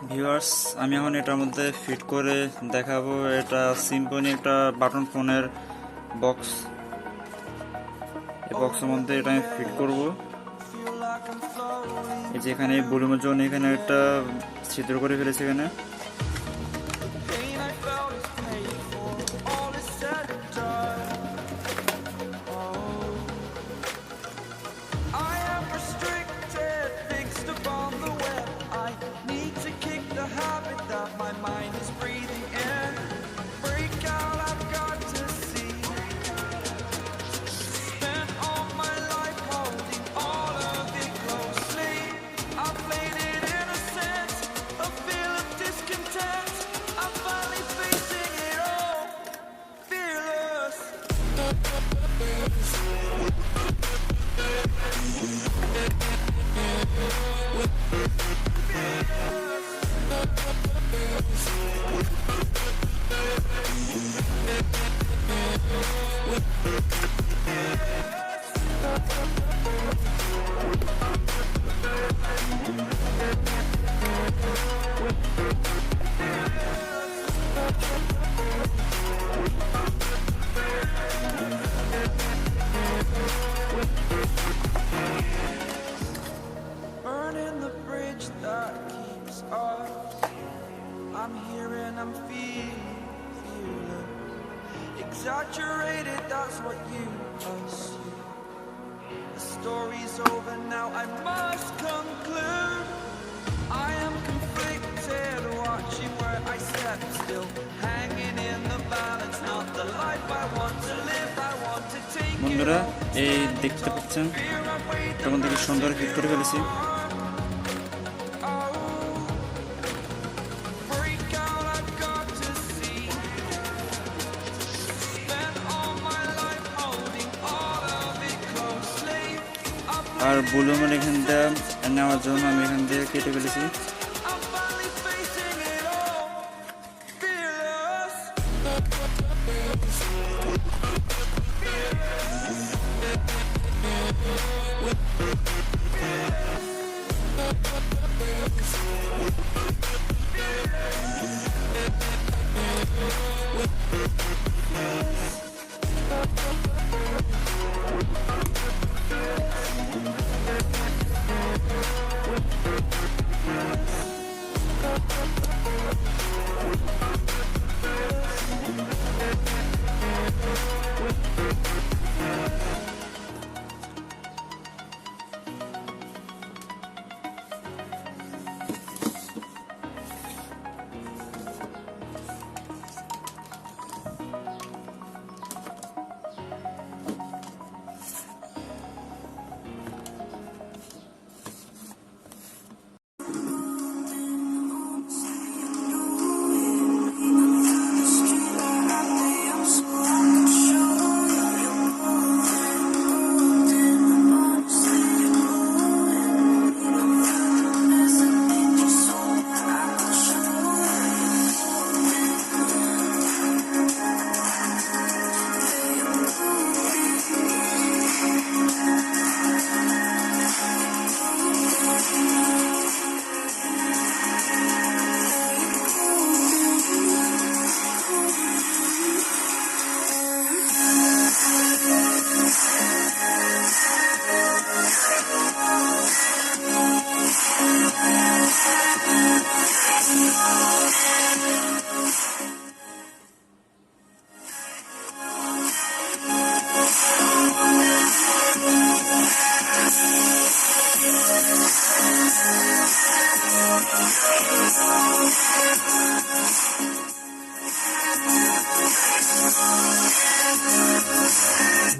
Viewers, আমি এখন এটার মধ্যে ফিট করে দেখাবো। এটা সিম্পনি একটা বাটন ফোনের বক্স। এই বক্সের মধ্যে এটা আমি ফিট করব। এই যে এখানে ভলিউমের জন্য এখানে একটা ছিদ্র করে ফেলেছি এখানে। I'm here and I'm feeling exaggerated, that's what you assume. The story's over now, I must conclude. I am conflicted, watching where I step still, hanging in the balance, not the life I want to live. I want to take বন্ধুরা, এই দেখতে পাচ্ছেন তখন থেকে সুন্দর fit করে ফেলেছি। আর ভলিউমের এখানটা নেওয়ার জন্য আমি এখান থেকে কেটে ফেলেছি।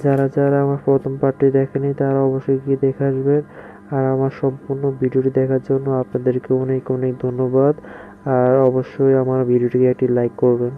যারা যারা আমার প্রথম পার্টটি দেখেনি তারা অবশ্যই গিয়ে দেখে আসবেন। আর আমার সম্পূর্ণ ভিডিওটি দেখার জন্য আপনাদেরকে অনেক অনেক ধন্যবাদ। আর অবশ্যই আমার ভিডিওটিকে একটি লাইক করবেন।